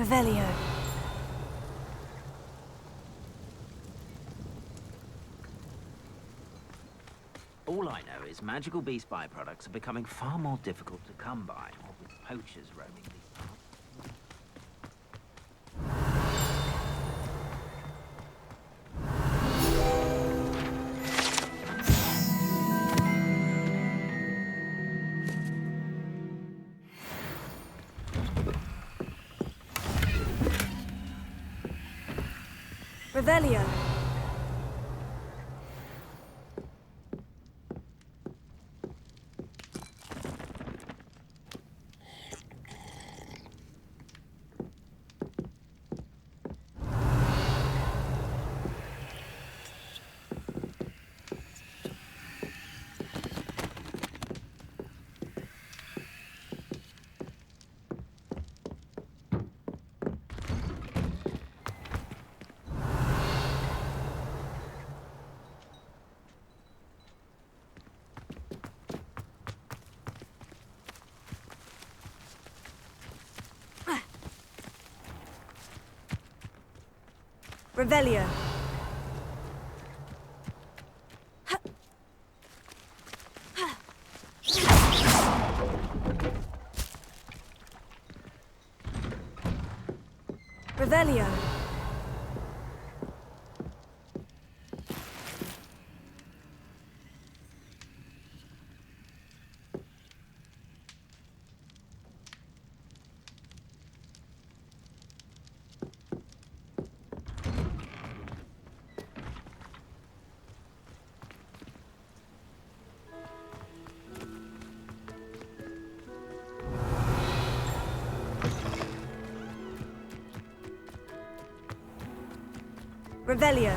Revelio. All I know is magical beast byproducts are becoming far more difficult to come by, with poachers roaming these parts. Revelio. Revelio. Revelio. Revelio.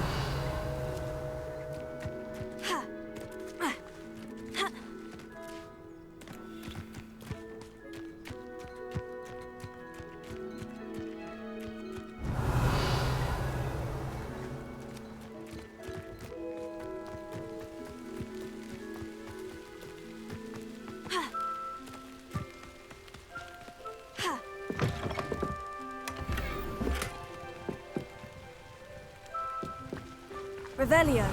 Revelio.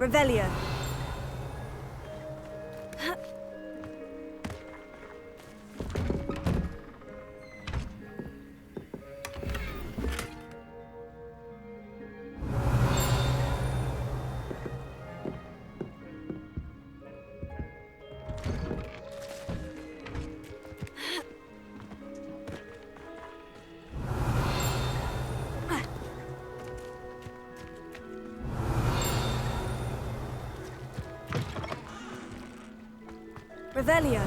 Revelio. Revelio.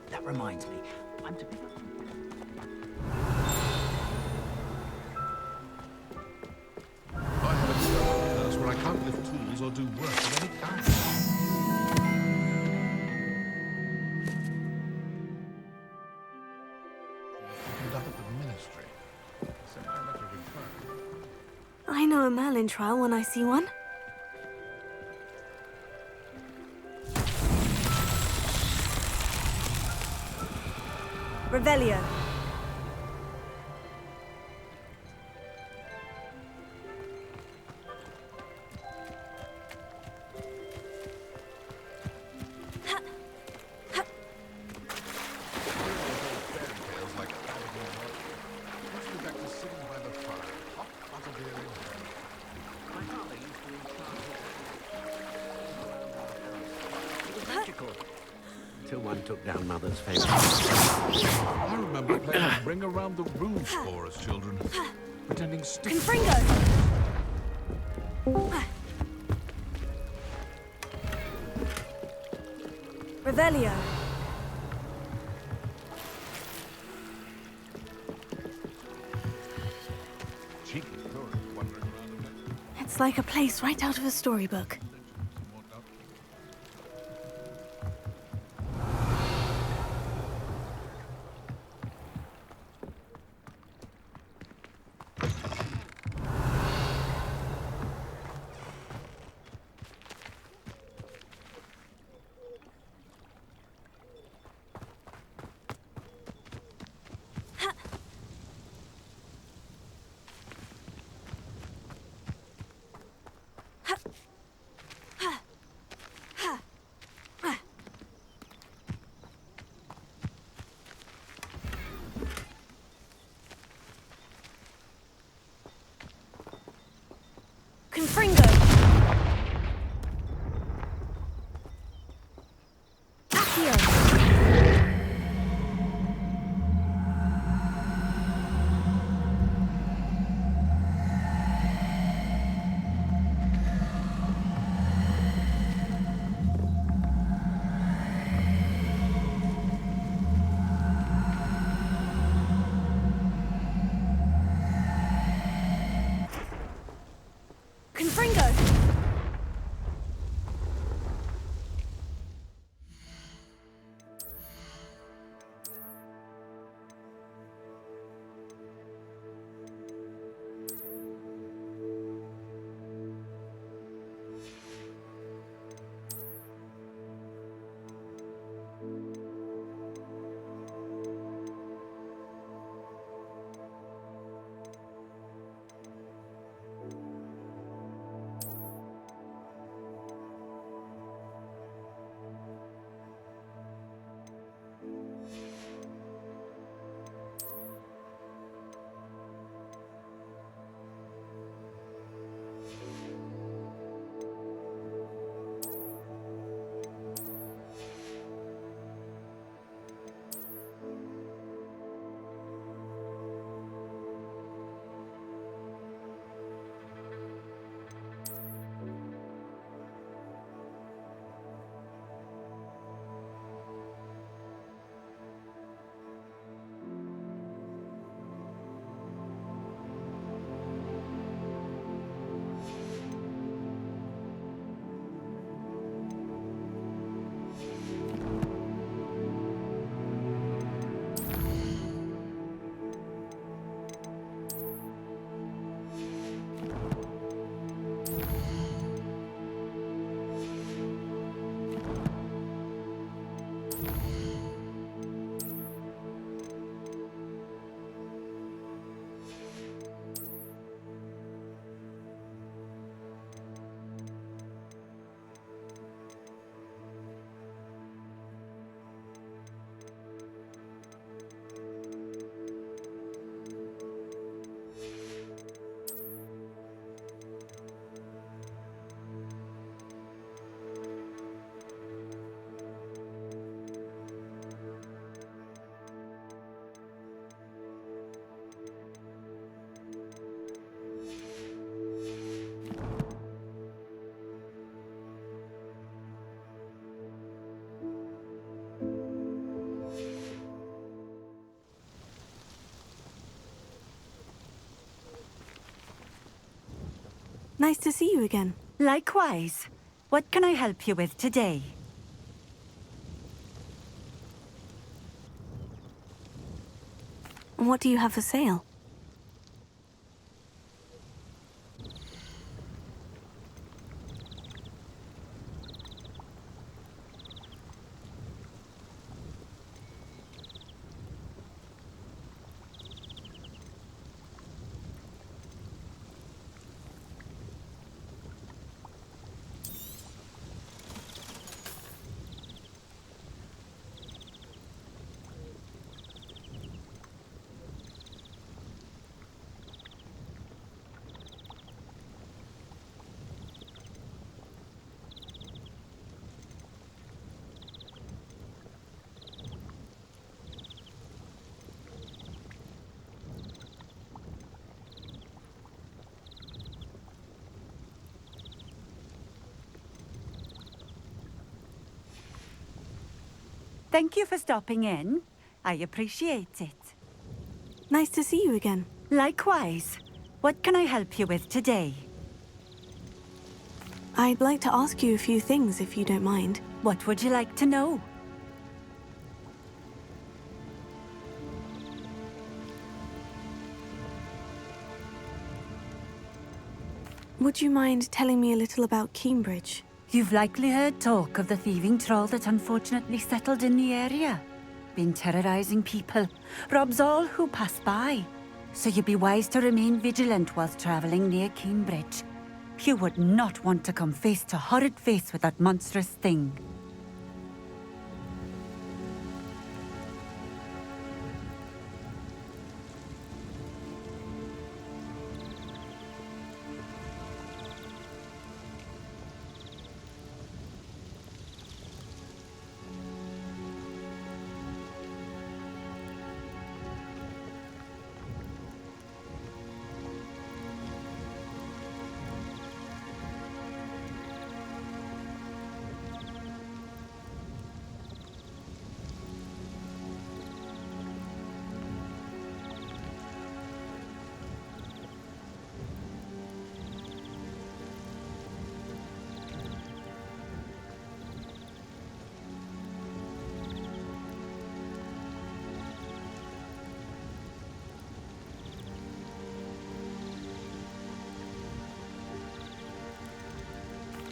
That reminds me, I'm to pick up. Where I can't lift tools or do work of any kind. Ended up at the ministry. Sent my letter of return. I know a Merlin trial when I see one. Revelio. took down Mother's favourite. I remember playing Ring Around the Room score as children. Pretending sticks. Confringo! Revelio. Cheeky tourist wandering around a bit. It's like a place right out of a storybook. Walked up. Confringo! Accio! Confringo! Nice to see you again. Likewise. What can I help you with today? What do you have for sale? Thank you for stopping in. I appreciate it. Nice to see you again. Likewise. What can I help you with today? I'd like to ask you a few things, if you don't mind. What would you like to know? Would you mind telling me a little about Cambridge? You've likely heard talk of the thieving troll that unfortunately settled in the area. Been terrorizing people, robs all who pass by. So you'd be wise to remain vigilant whilst traveling near Cambridge. You would not want to come face to horrid face with that monstrous thing.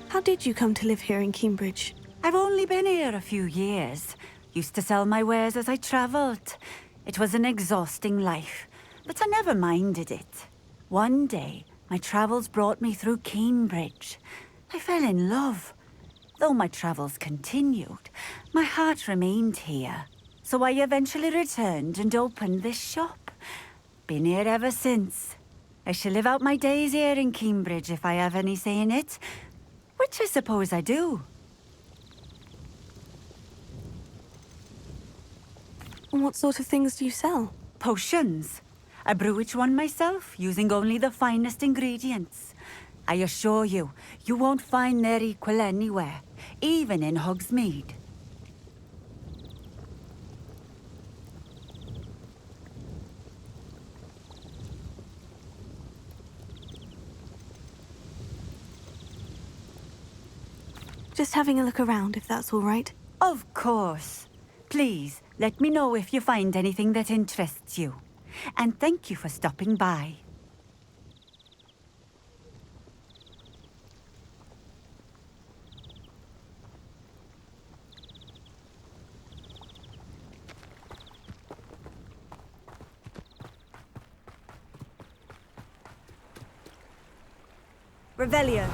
How did you come to live here in Cambridge? I've only been here a few years. Used to sell my wares as I travelled. It was an exhausting life, but I never minded it. One day, my travels brought me through Cambridge. I fell in love. Though my travels continued, my heart remained here. So I eventually returned and opened this shop. Been here ever since. I shall live out my days here in Cambridge if I have any say in it. Which I suppose I do. What sort of things do you sell? Potions. I brew each one myself, using only the finest ingredients. I assure you, you won't find their equal anywhere, even in Hogsmeade. Just having a look around, if that's all right. Of course. Please, let me know if you find anything that interests you. And thank you for stopping by. Revelio.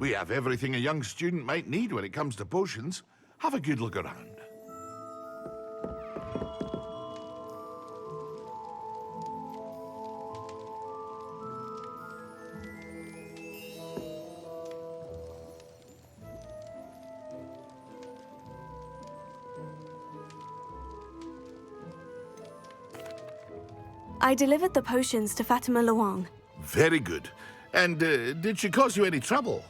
We have everything a young student might need when it comes to potions. Have a good look around. I delivered the potions to Fatima Luang. Very good. And did she cause you any trouble?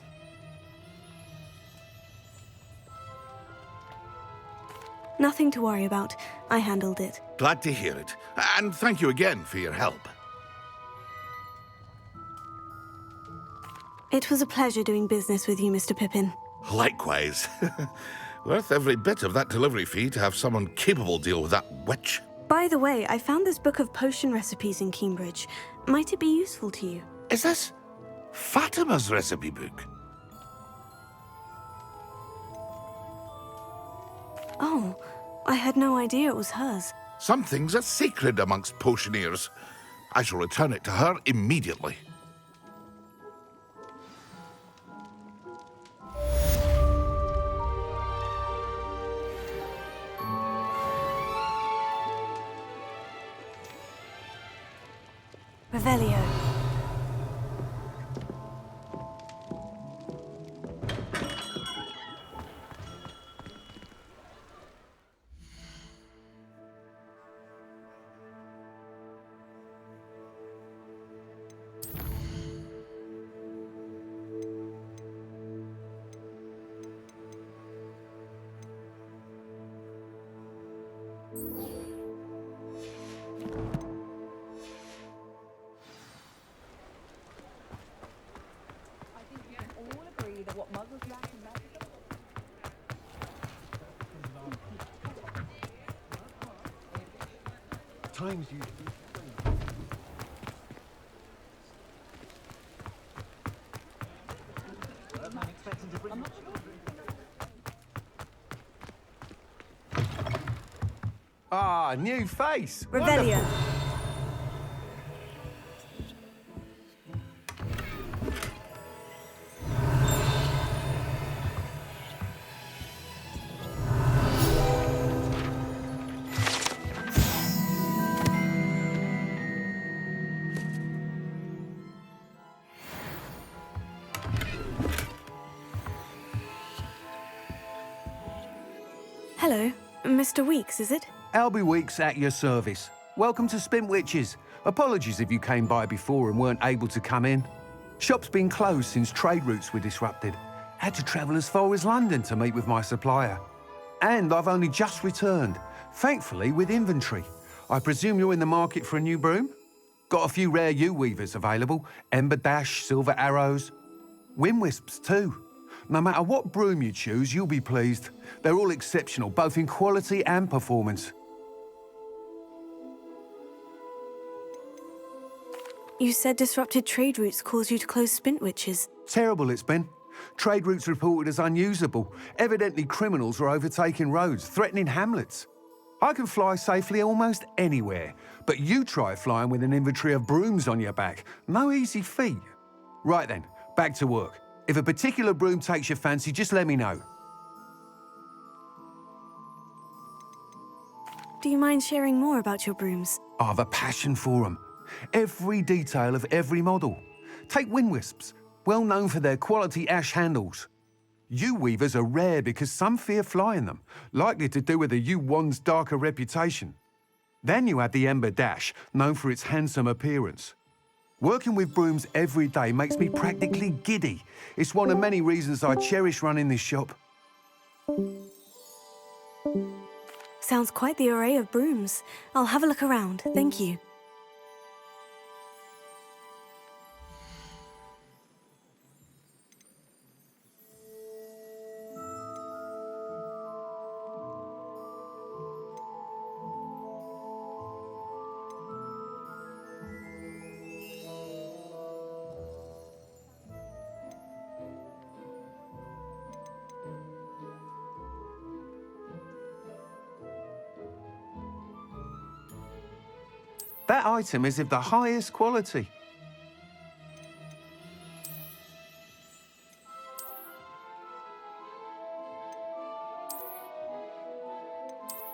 Nothing to worry about. I handled it. Glad to hear it. And thank you again for your help. It was a pleasure doing business with you, Mr. Pippin. Likewise. Worth every bit of that delivery fee to have someone capable deal with that witch. By the way, I found this book of potion recipes in Cambridge. Might it be useful to you? Is this Fatima's recipe book? Oh, I had no idea it was hers. Some things are sacred amongst potioneers. I shall return it to her immediately. Revelio. Times you. Ah, new face. Revelio. Hello, Mr. Weeks, is it? Albie Weeks at your service. Welcome to Spintwitches. Apologies if you came by before and weren't able to come in. Shop's been closed since trade routes were disrupted. Had to travel as far as London to meet with my supplier. And I've only just returned, thankfully with inventory. I presume you're in the market for a new broom? Got a few rare yew-weavers available. Ember Dash, Silver Arrows. Wind Wisps too. No matter what broom you choose, you'll be pleased. They're all exceptional, both in quality and performance. You said disrupted trade routes caused you to close Spintwitches. Terrible it's been. Trade routes reported as unusable. Evidently criminals were overtaking roads, threatening hamlets. I can fly safely almost anywhere, but you try flying with an inventory of brooms on your back. No easy feat. Right then, back to work. If a particular broom takes your fancy, just let me know. Do you mind sharing more about your brooms? I have a passion for them. Every detail of every model. Take Wind Wisps, well known for their quality ash handles. Yew weavers are rare because some fear flying them, likely to do with the yew wand's darker reputation. Then you have the Ember Dash, known for its handsome appearance. Working with brooms every day makes me practically giddy. It's one of many reasons I cherish running this shop. Sounds quite the array of brooms. I'll have a look around, thank you. That item is of the highest quality.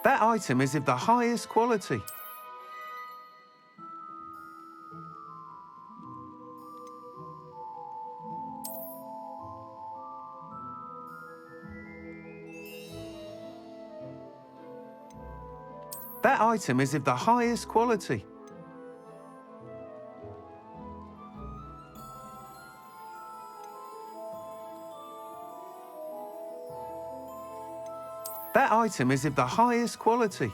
That item is of the highest quality. That item is of the highest quality. That item is of the highest quality.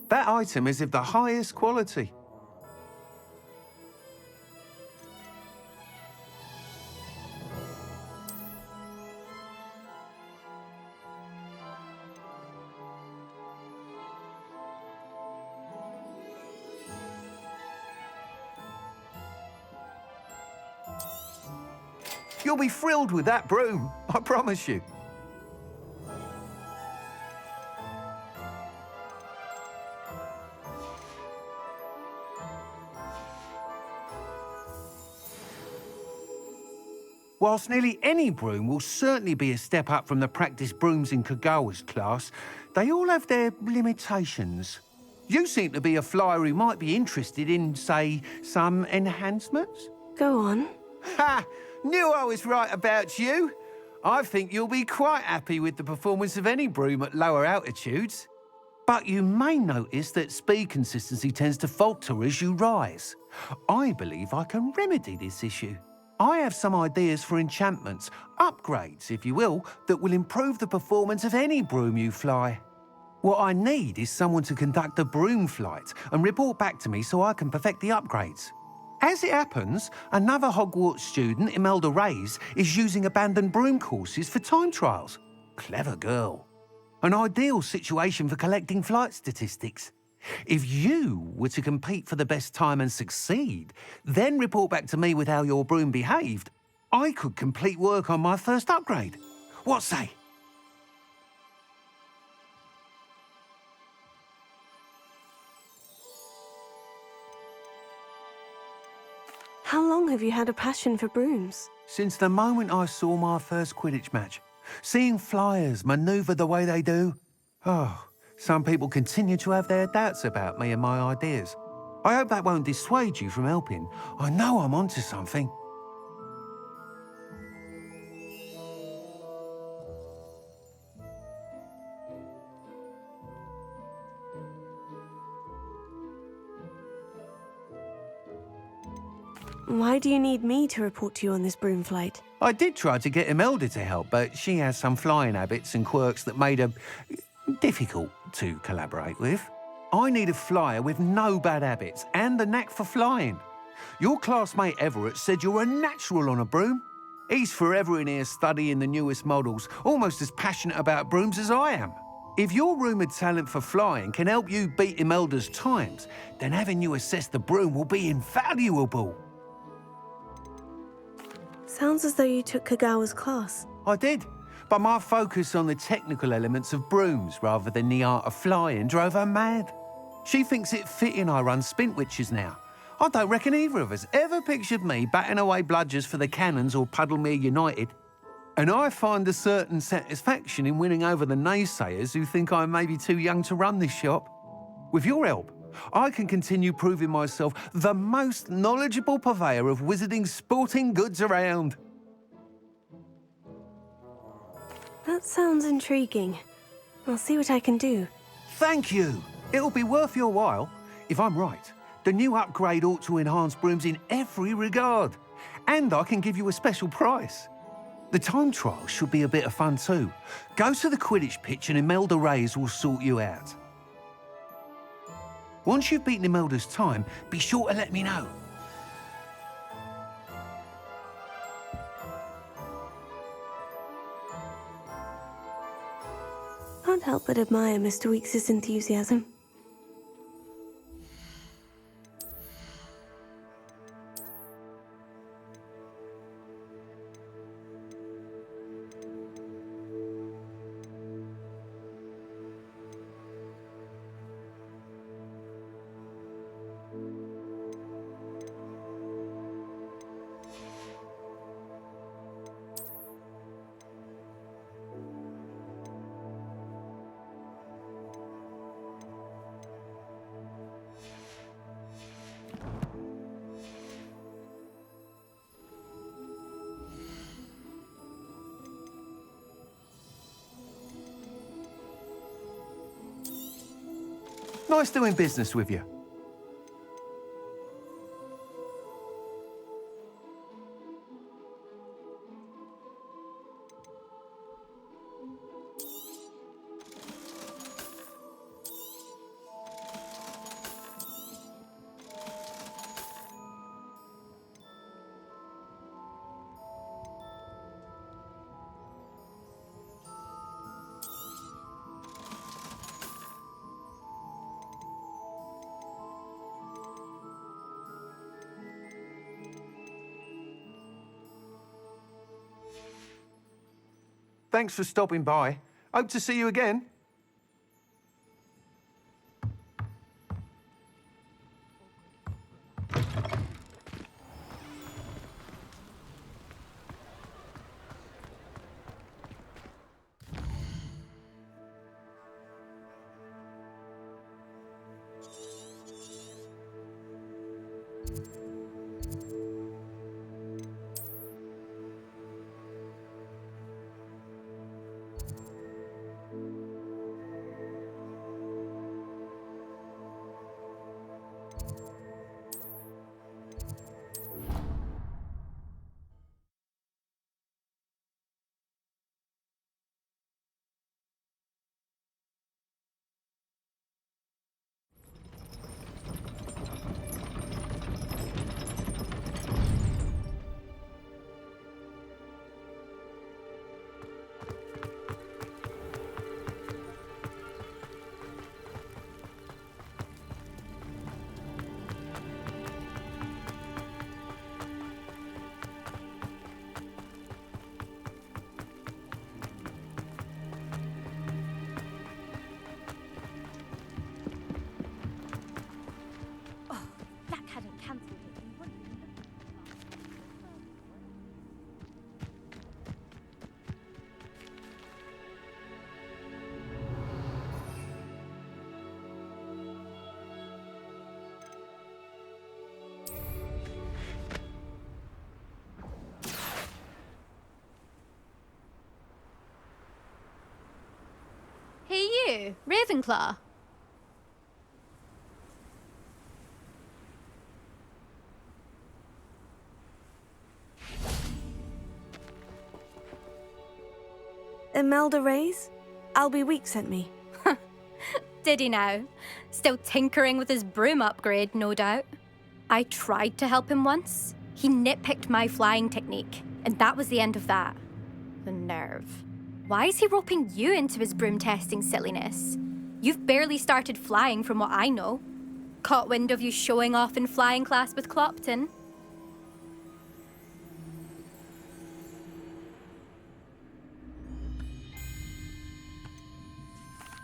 That item is of the highest quality. You'll be thrilled with that broom, I promise you. Whilst nearly any broom will certainly be a step up from the practice brooms in Kagawa's class, they all have their limitations. You seem to be a flyer who might be interested in, say, some enhancements? Go on. Ha! Knew I was right about you. I think you'll be quite happy with the performance of any broom at lower altitudes. But you may notice that speed consistency tends to falter as you rise. I believe I can remedy this issue. I have some ideas for enchantments, upgrades, if you will, that will improve the performance of any broom you fly. What I need is someone to conduct a broom flight and report back to me so I can perfect the upgrades. As it happens, another Hogwarts student, Imelda Reyes, is using abandoned broom courses for time trials. Clever girl. An ideal situation for collecting flight statistics. If you were to compete for the best time and succeed, then report back to me with how your broom behaved, I could complete work on my first upgrade. What say? How long have you had a passion for brooms? Since the moment I saw my first Quidditch match, seeing flyers manoeuvre the way they do, some people continue to have their doubts about me and my ideas. I hope that won't dissuade you from helping. I know I'm onto something. Why do you need me to report to you on this broom flight? I did try to get Imelda to help, but she has some flying habits and quirks that made her difficult to collaborate with. I need a flyer with no bad habits and the knack for flying. Your classmate Everett said you're a natural on a broom. He's forever in here studying the newest models, almost as passionate about brooms as I am. If your rumoured talent for flying can help you beat Imelda's times, then having you assess the broom will be invaluable. Sounds as though you took Kagawa's class. I did, but my focus on the technical elements of brooms rather than the art of flying drove her mad. She thinks it fitting I run Spintwitches now. I don't reckon either of us ever pictured me batting away bludgers for the Cannons or Puddlemere United. And I find a certain satisfaction in winning over the naysayers who think I may be too young to run this shop. With your help, I can continue proving myself the most knowledgeable purveyor of wizarding sporting goods around. That sounds intriguing. I'll see what I can do. Thank you. It'll be worth your while. If I'm right, the new upgrade ought to enhance brooms in every regard. And I can give you a special price. The time trial should be a bit of fun too. Go to the Quidditch pitch and Imelda Reyes will sort you out. Once you've beaten Imelda's time, be sure to let me know. Can't help but admire Mr. Weekes' enthusiasm. Nice doing business with you. Thanks for stopping by. Hope to see you again. That hadn't cancelled it. Hey you, Ravenclaw. Imelda Reyes? Albie Week sent me. Did he now? Still tinkering with his broom upgrade, no doubt. I tried to help him once. He nitpicked my flying technique, and that was the end of that. The nerve. Why is he roping you into his broom testing silliness? You've barely started flying from what I know. Caught wind of you showing off in flying class with Clopton.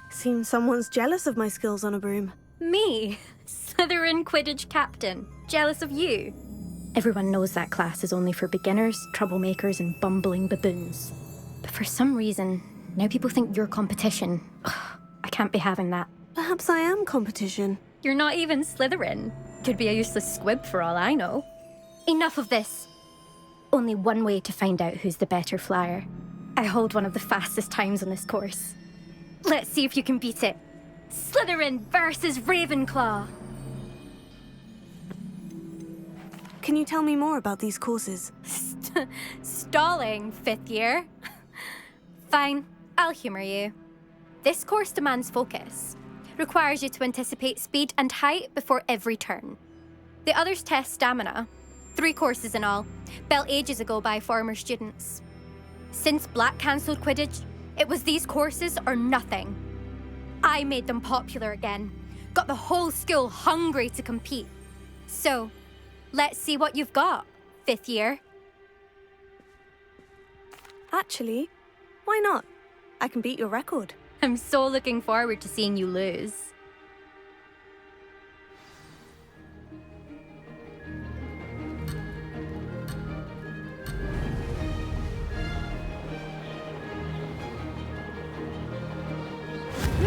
Seems someone's jealous of my skills on a broom. Me? Slytherin Quidditch captain. Jealous of you? Everyone knows that class is only for beginners, troublemakers, and bumbling baboons. But for some reason, now people think you're competition. Ugh, I can't be having that. Perhaps I am competition. You're not even Slytherin. Could be a useless squib for all I know. Enough of this. Only one way to find out who's the better flyer. I hold one of the fastest times on this course. Let's see if you can beat it. Slytherin versus Ravenclaw. Can you tell me more about these courses? Stalling, fifth year. Fine, I'll humour you. This course demands focus. Requires you to anticipate speed and height before every turn. The others test stamina. 3 courses in all, built ages ago by former students. Since Black cancelled Quidditch, it was these courses or nothing. I made them popular again. Got the whole school hungry to compete. So, let's see what you've got, fifth year. Actually, why not? I can beat your record. I'm so looking forward to seeing you lose.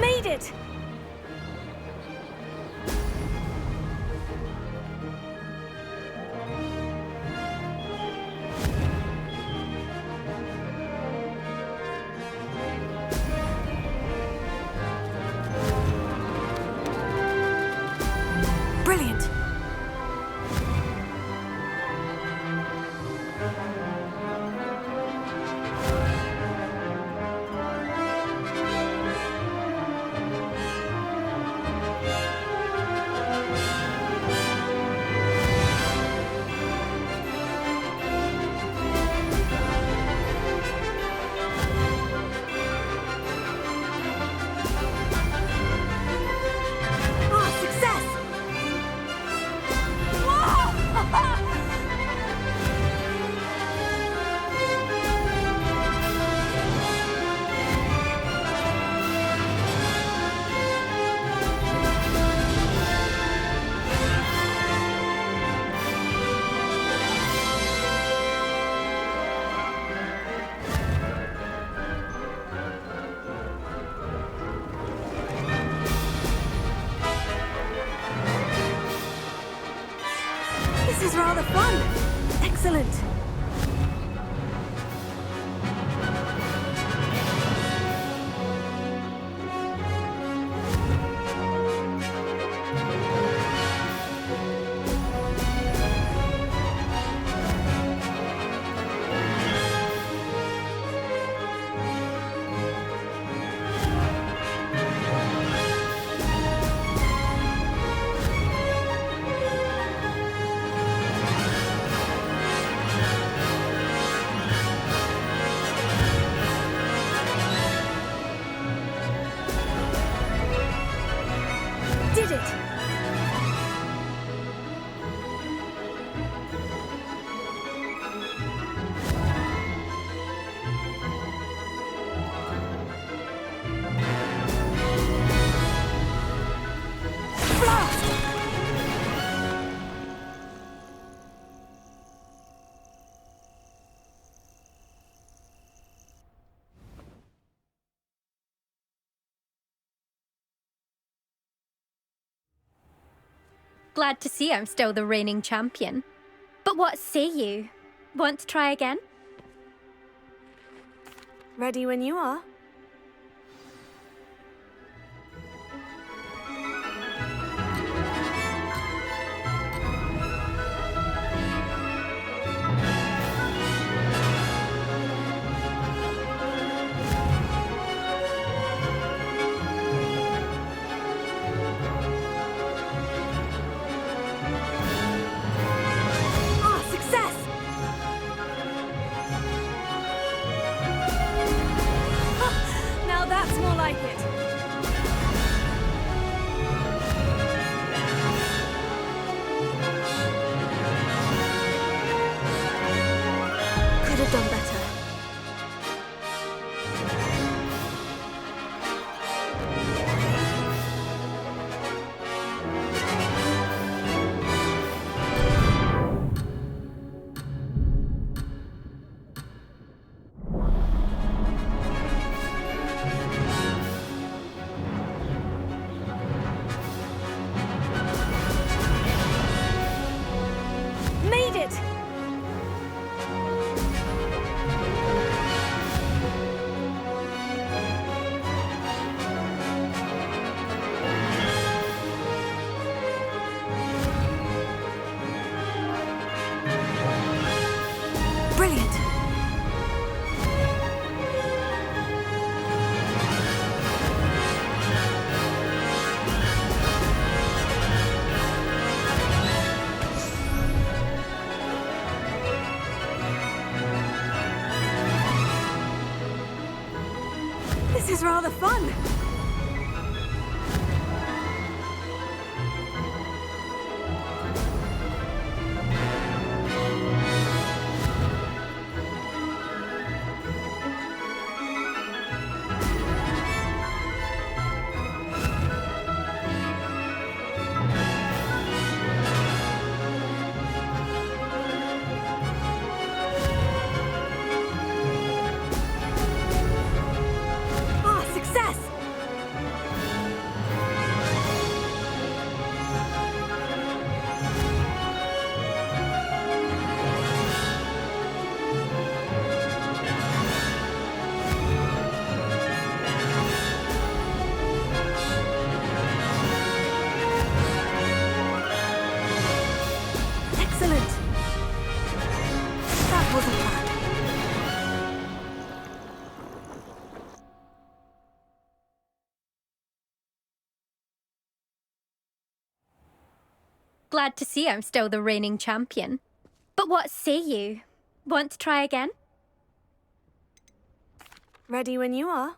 Made it! Glad to see I'm still the reigning champion. But what say you? Want to try again? Ready when you are. Ah, success! Now that's more like it. Could have done better. Made it! Brilliant! This is rather fun. Ah, success! Excellent! That wasn't bad. Glad to see I'm still the reigning champion. But what say you? Want to try again? Ready when you are.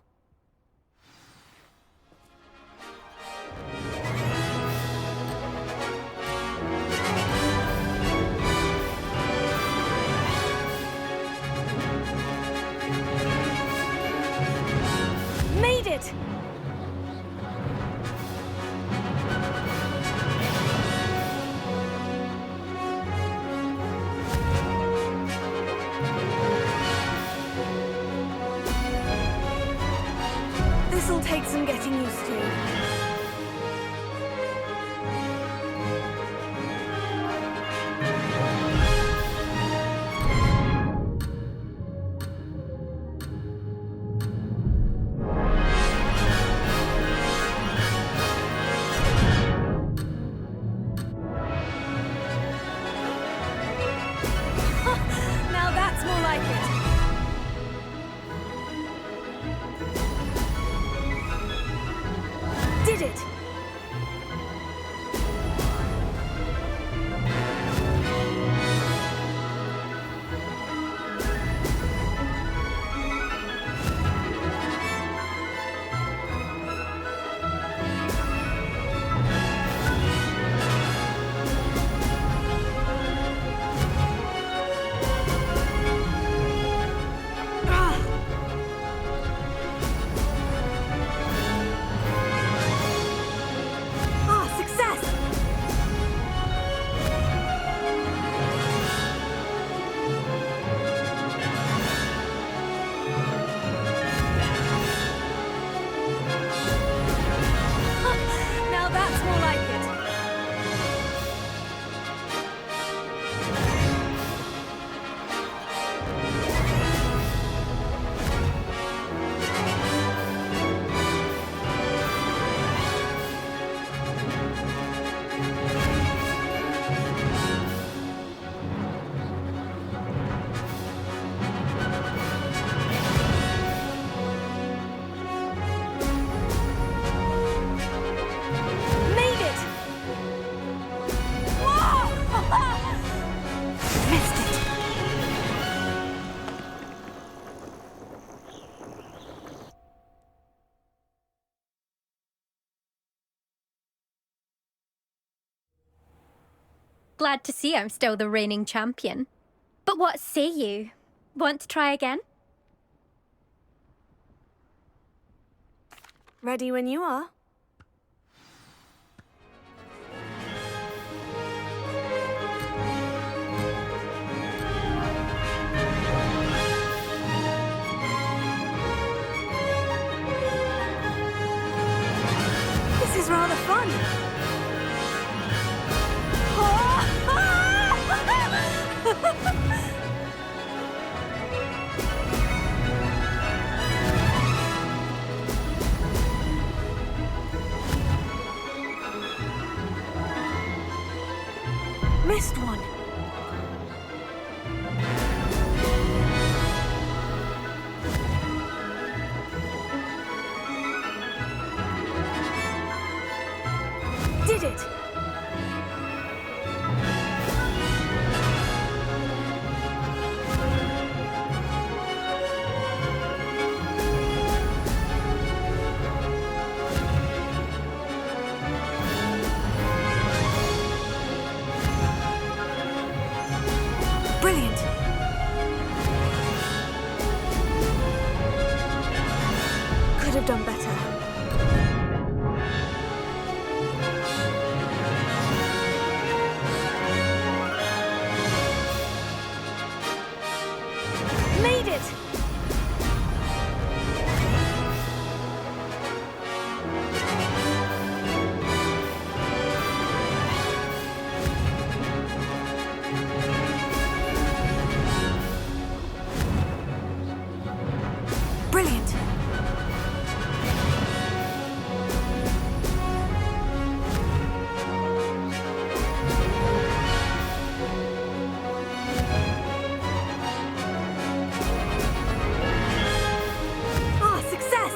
Made it! This'll take some getting used to. Now that's more like it. Glad to see I'm still the reigning champion. But what say you? Want to try again? Ready when you are. This is rather fun. Missed one. Did it. Brilliant. Could have done better. Made it! Brilliant! Ah, success!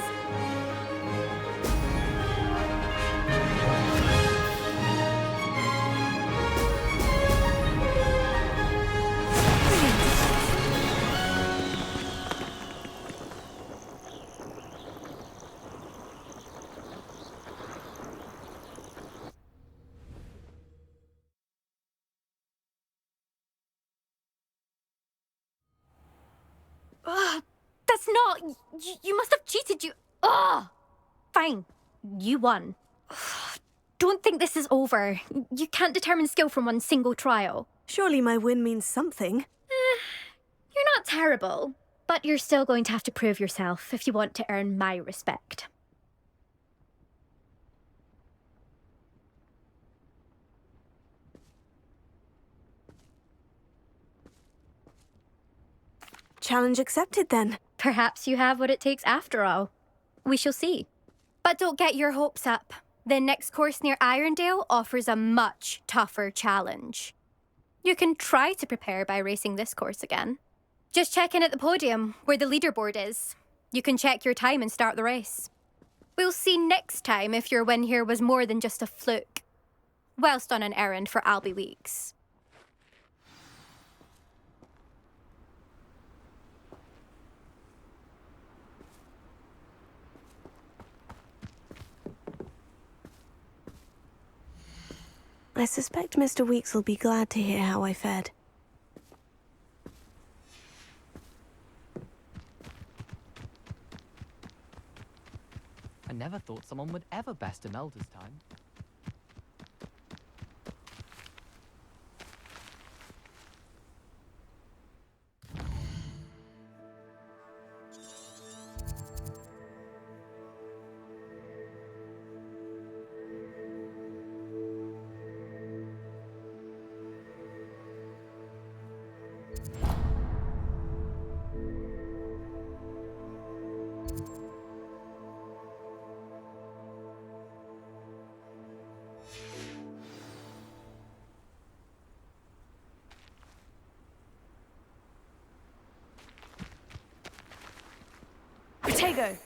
Ugh, that's not... You must have cheated, you... Ugh! Fine. You won. Ugh, don't think this is over. You can't determine skill from one single trial. Surely my win means something. You're not terrible, but you're still going to have to prove yourself if you want to earn my respect. Challenge accepted then. Perhaps you have what it takes after all. We shall see. But don't get your hopes up. The next course near Irondale offers a much tougher challenge. You can try to prepare by racing this course again. Just check in at the podium, where the leaderboard is. You can check your time and start the race. We'll see next time if your win here was more than just a fluke. Whilst on an errand for Albie Weeks. I suspect Mr. Weeks will be glad to hear how I fared. I never thought someone would ever best an elder's time. Protego!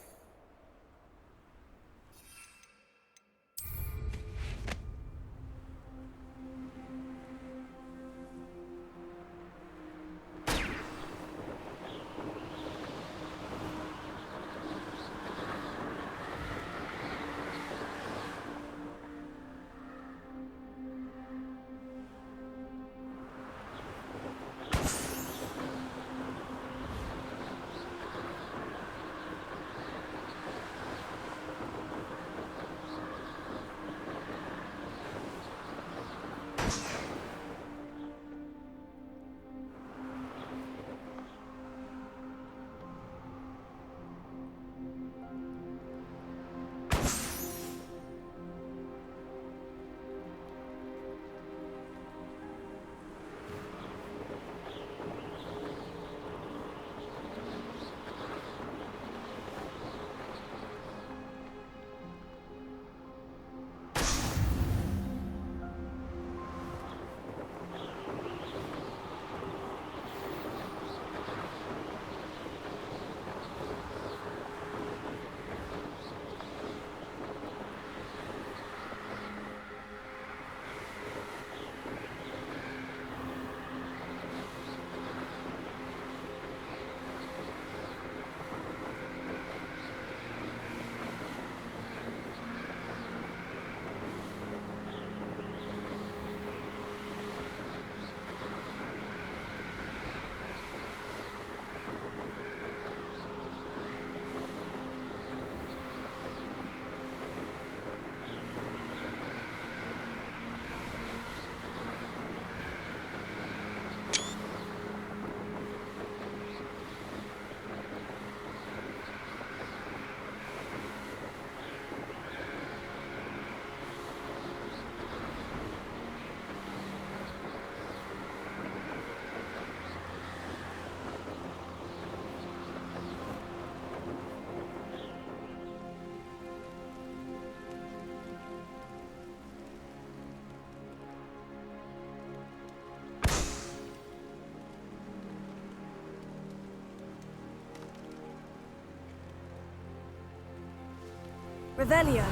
Revelio.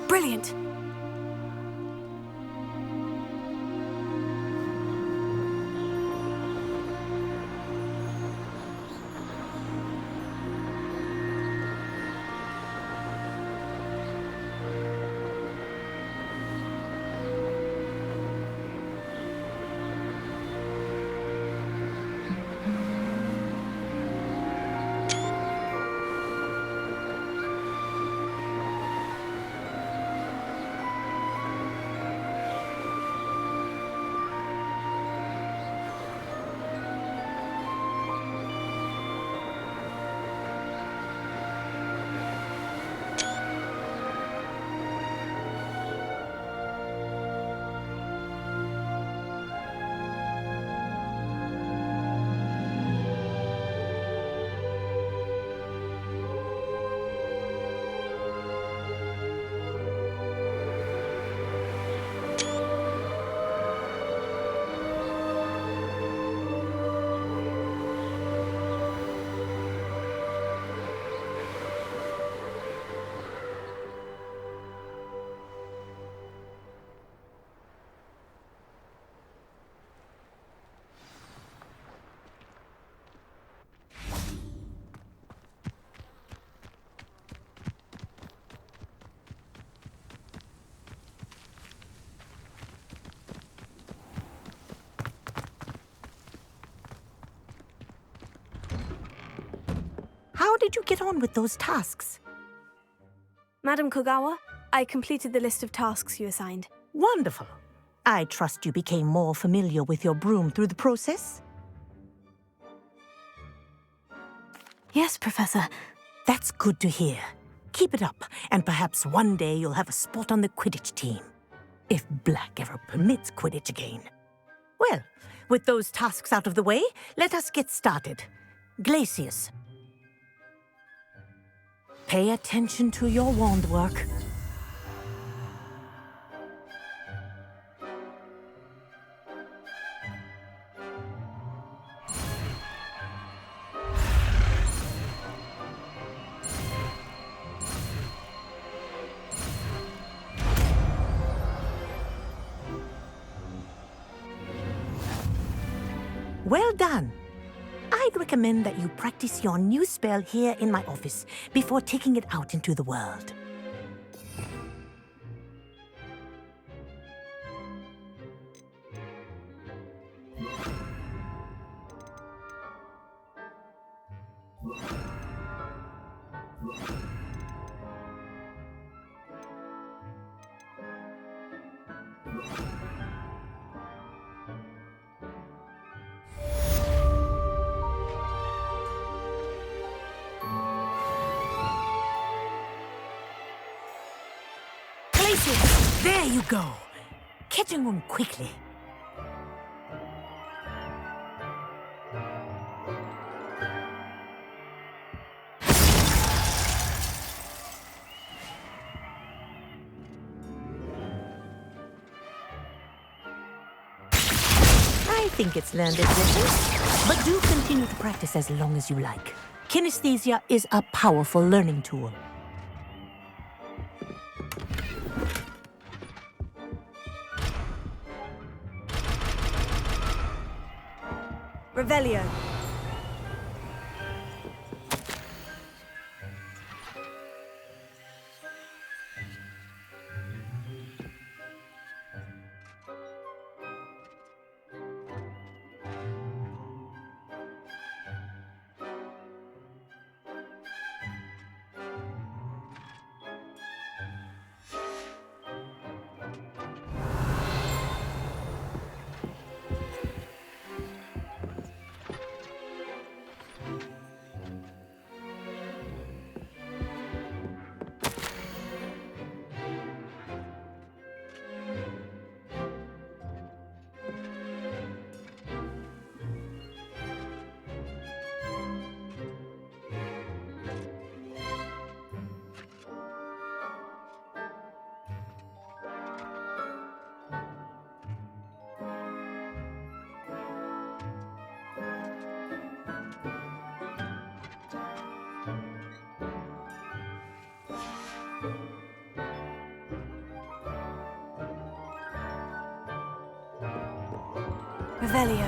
Brilliant. How did you get on with those tasks? Madam Kogawa, I completed the list of tasks you assigned. Wonderful. I trust you became more familiar with your broom through the process? Yes, Professor. That's good to hear. Keep it up, and perhaps one day you'll have a spot on the Quidditch team. If Black ever permits Quidditch again. Well, with those tasks out of the way, let us get started. Glacius. Pay attention to your wand work. Well done. I'd recommend that you practice your new spell here in my office before taking it out into the world. There you go. Catching on quickly. I think it's learned its lesson, but do continue to practice as long as you like. Kinesthesia is a powerful learning tool. Revelio. Revelio.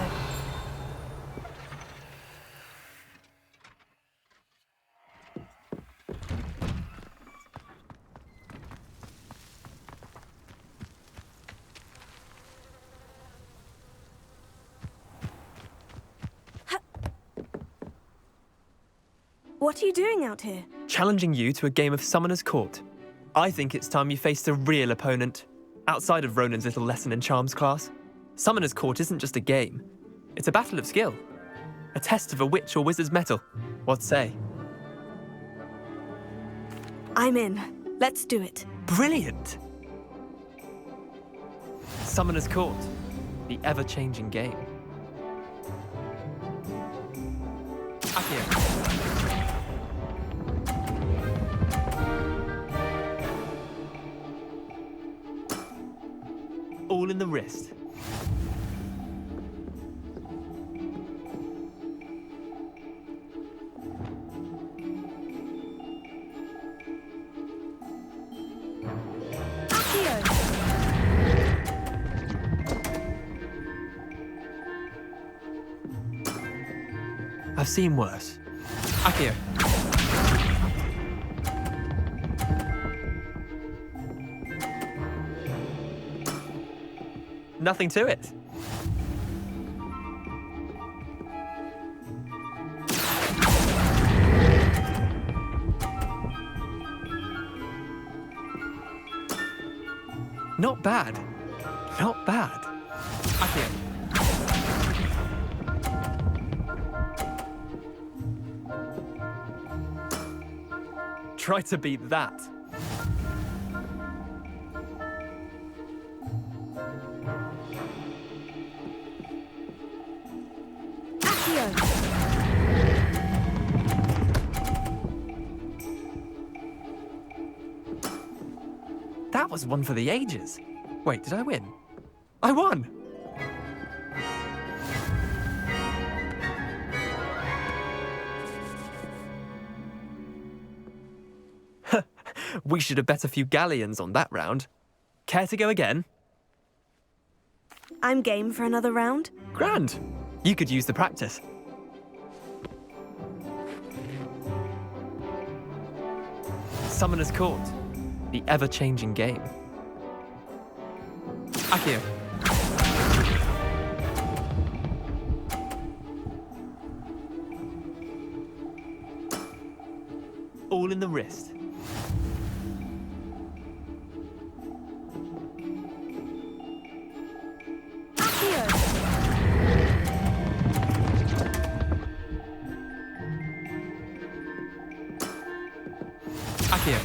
What are you doing out here? Challenging you to a game of Summoner's Court. I think it's time you faced a real opponent, outside of Ronan's little lesson in charms class. Summoner's Court isn't just a game. It's a battle of skill. A test of a witch or wizard's mettle. What say? I'm in. Let's do it. Brilliant! Summoner's Court. The ever-changing game. Akio. All in the wrist. I've seen worse. Akio. Nothing to it. Not bad. Not bad. Akio. Try to beat that. That was one for the ages. Wait, did I win? I won! We should have bet a few galleons on that round. Care to go again? I'm game for another round. Grand! You could use the practice. Summoner's Court. The ever-changing game. Akio. All in the wrist. Akio.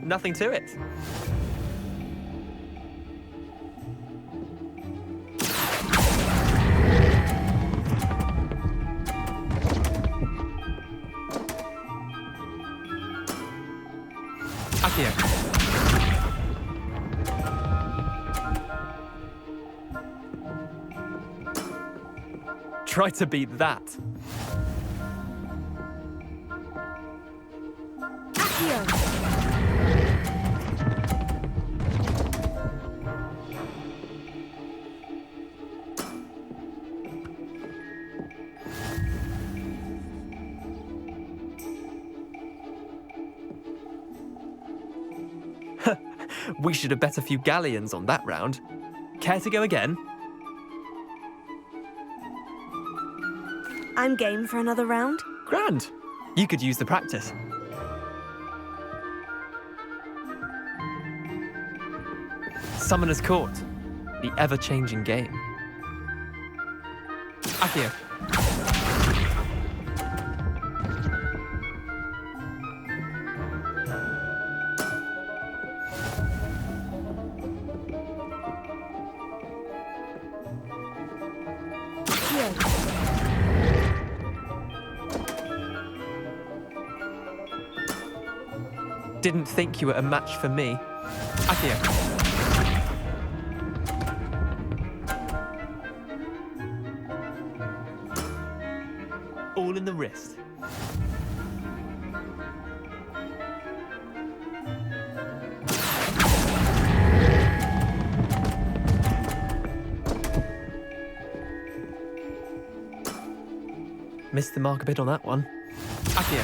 Nothing to it. Akio. Try to beat that. Akio. We should have bet a few galleons on that round. Care to go again? I'm game for another round. Grand! You could use the practice. Summoner's Court. The ever-changing game. Akio. Didn't think you were a match for me. Akio. All in the wrist. Missed the mark a bit on that one. Accio.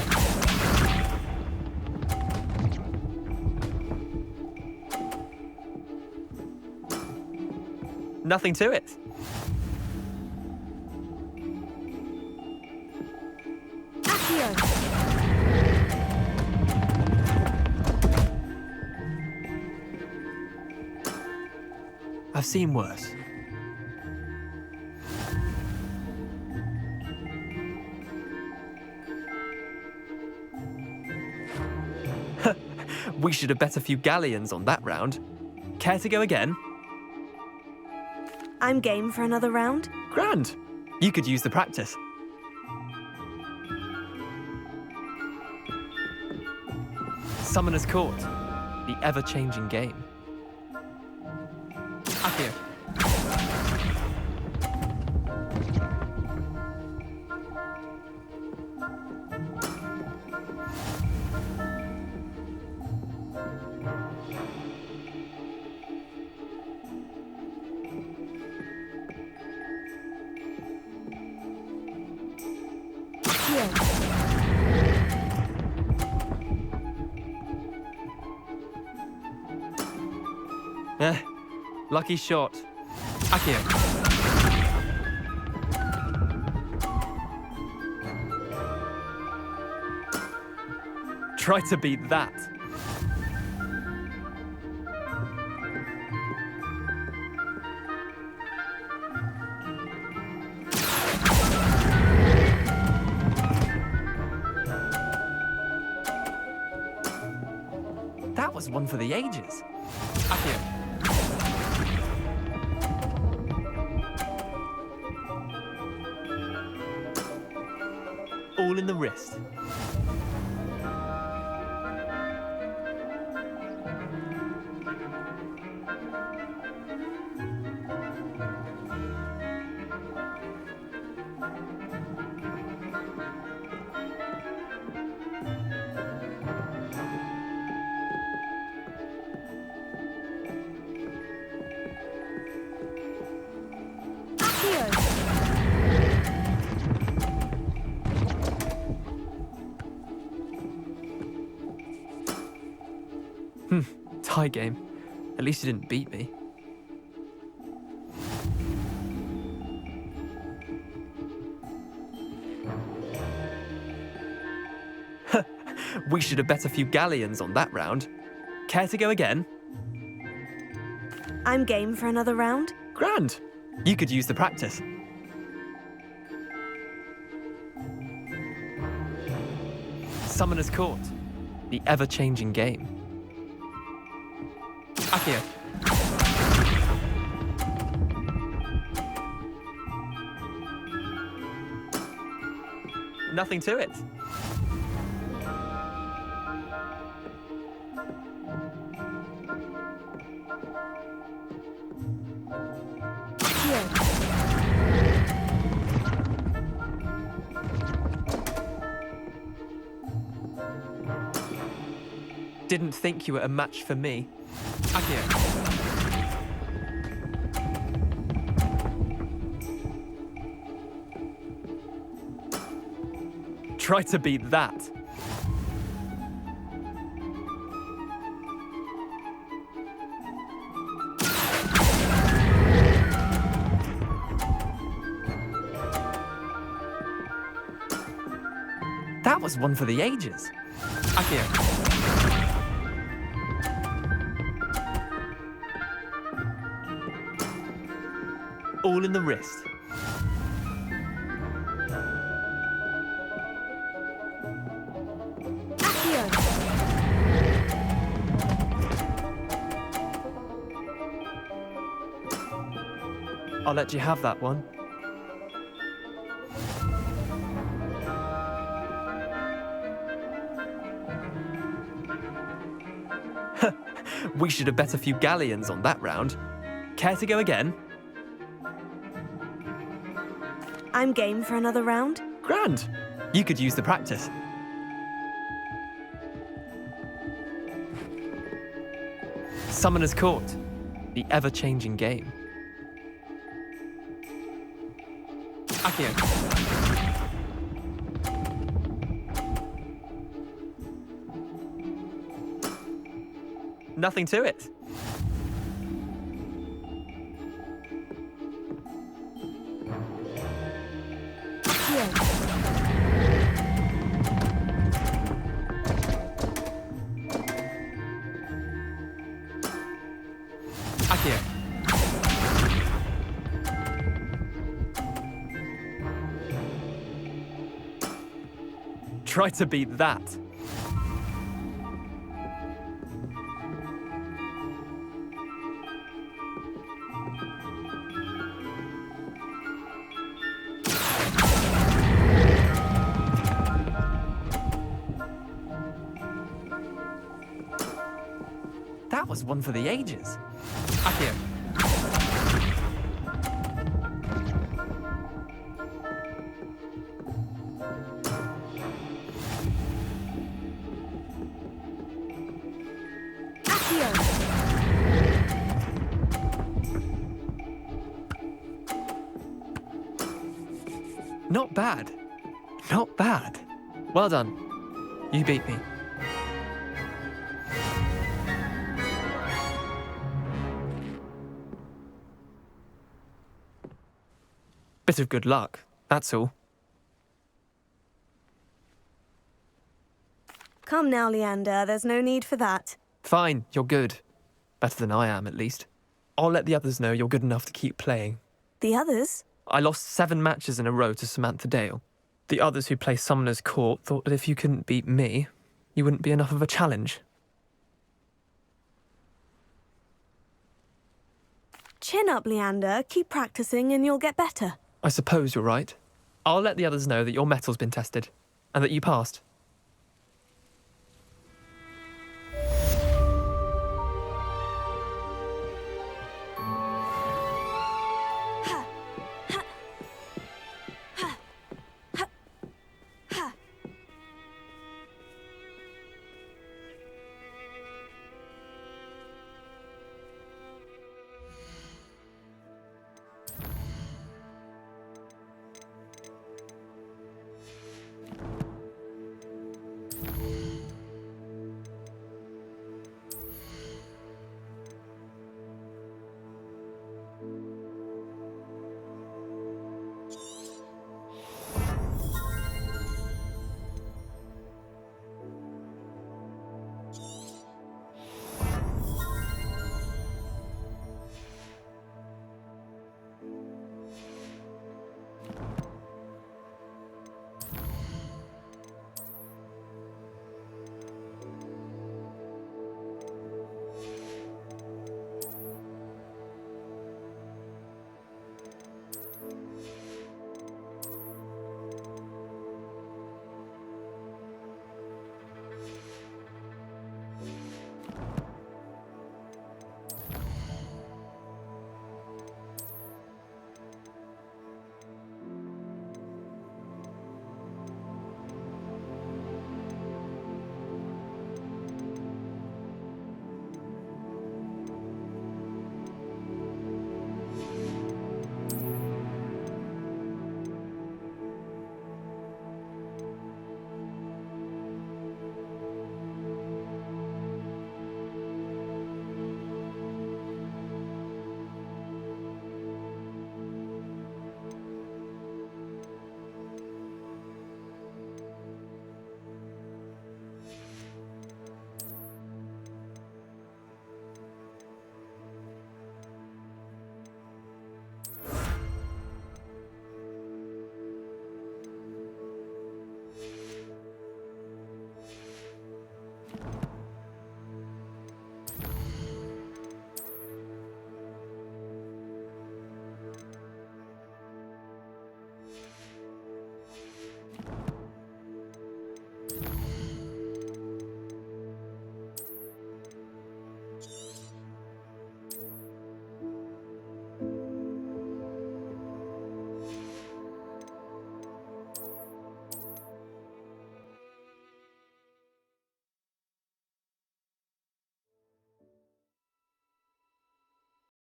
Nothing to it. I've seen worse. We should have bet a few galleons on that round. Care to go again? I'm game for another round. Grand. You could use the practice. Summoner's Court. The ever-changing game. Accio. Lucky shot. Accio. Try to beat that. That was one for the ages. Accio. All in the wrist. Tie game. At least you didn't beat me. We should have bet a few galleons on that round. Care to go again? I'm game for another round. Grand. You could use the practice. Summoner's Court. The ever-changing game. Accio. Nothing to it. Didn't think you were a match for me. Accio. Try to beat that. That was one for the ages. Accio. All in the wrist. I'll let you have that one. We should have bet a few galleons on that round. Care to go again? I'm game for another round. Grand. You could use the practice. Summoner's Court. The ever-changing game. Accio. nothing to it. Akio. Try to beat that. That was one for the ages. Akio. Not bad. Not bad. Well done. You beat me. Bit of good luck, that's all. Come now, Leander, there's no need for that. Fine, you're good. Better than I am, at least. I'll let the others know you're good enough to keep playing. The others? I lost 7 matches in a row to Samantha Dale. The others who play Summoner's Court thought that if you couldn't beat me, you wouldn't be enough of a challenge. Chin up, Leander. Keep practicing and you'll get better. I suppose you're right. I'll let the others know that your metal's been tested, and that you passed.